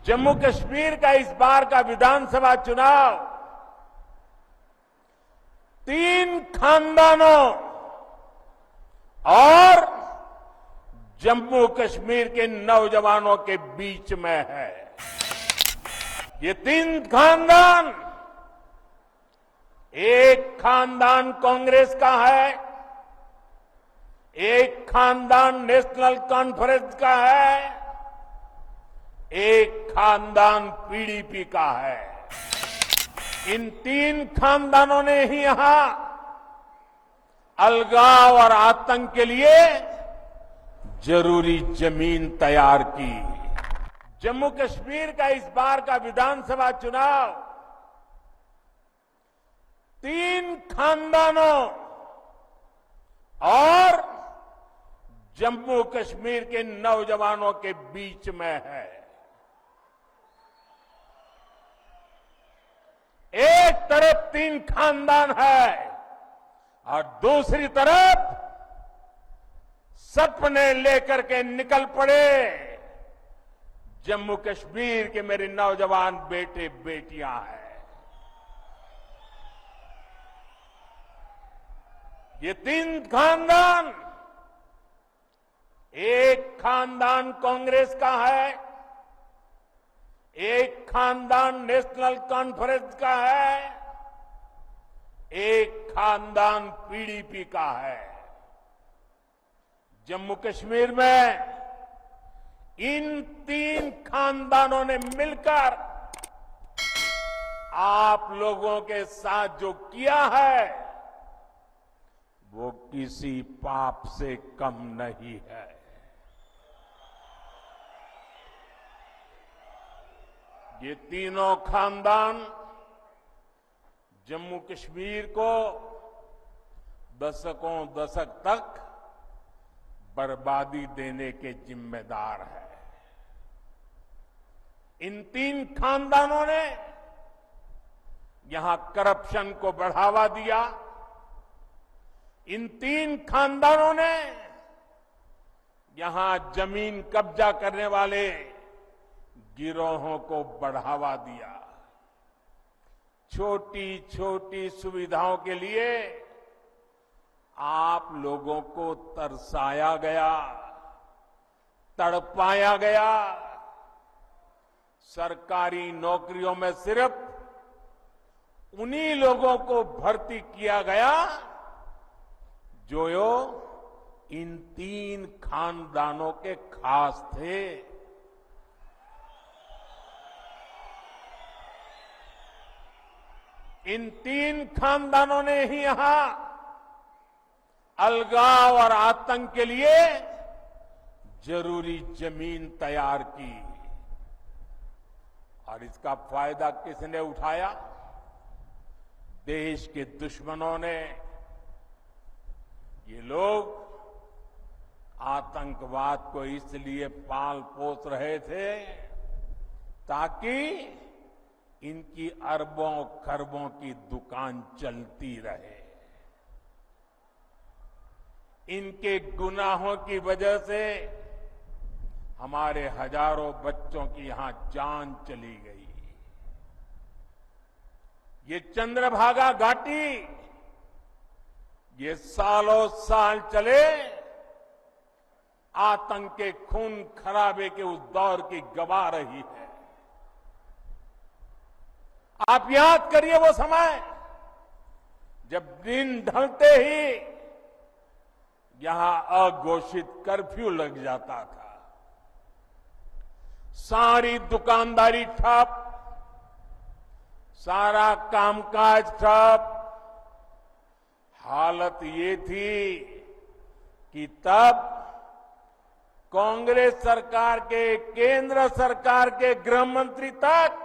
जम्मू कश्मीर का इस बार का विधानसभा चुनाव 3 खानदानों और जम्मू कश्मीर के नौजवानों के बीच में है। ये 3 खानदान, एक खानदान कांग्रेस का है, एक खानदान नेशनल कॉन्फ्रेंस का है, एक खानदान पीडीपी का है। इन 3 खानदानों ने ही यहां अलगाव और आतंक के लिए जरूरी जमीन तैयार की। जम्मू कश्मीर का इस बार का विधानसभा चुनाव 3 खानदानों और जम्मू कश्मीर के नौजवानों के बीच में है। एक तरफ 3 खानदान है और दूसरी तरफ सपने लेकर के निकल पड़े जम्मू कश्मीर के मेरे नौजवान बेटे बेटियां हैं। ये 3 खानदान, एक खानदान कांग्रेस का है, एक खानदान नेशनल कॉन्फ्रेंस का है, एक खानदान पीडीपी का है। जम्मू कश्मीर में इन 3 खानदानों ने मिलकर आप लोगों के साथ जो किया है वो किसी पाप से कम नहीं है। ये तीनों खानदान जम्मू कश्मीर को दशक तक बर्बादी देने के जिम्मेदार है। इन 3 खानदानों ने यहां करप्शन को बढ़ावा दिया। इन 3 खानदानों ने यहां जमीन कब्जा करने वाले गिरोहों को बढ़ावा दिया। छोटी छोटी सुविधाओं के लिए आप लोगों को तरसाया गया, तड़पाया गया। सरकारी नौकरियों में सिर्फ उन्हीं लोगों को भर्ती किया गया जो इन 3 खानदानों के खास थे। इन 3 खानदानों ने ही यहां अलगाव और आतंक के लिए जरूरी जमीन तैयार की और इसका फायदा किसने उठाया? देश के दुश्मनों ने। ये लोग आतंकवाद को इसलिए पाल पोस रहे थे ताकि इनकी अरबों खरबों की दुकान चलती रहे। इनके गुनाहों की वजह से हमारे हजारों बच्चों की यहां जान चली गई। ये चंद्रभागा घाटी ये सालों साल चले आतंक के खून खराबे के उस दौर की गवाह रही है। आप याद करिए वो समय जब दिन ढलते ही यहां अघोषित कर्फ्यू लग जाता था। सारी दुकानदारी ठप, सारा कामकाज ठप। हालत ये थी कि तब कांग्रेस सरकार के, केंद्र सरकार के गृह मंत्री तक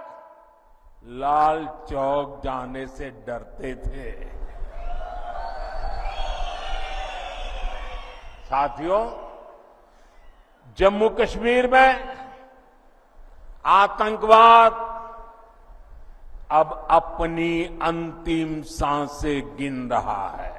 लाल चौक जाने से डरते थे। साथियों, जम्मू कश्मीर में आतंकवाद अब अपनी अंतिम सांसें गिन रहा है।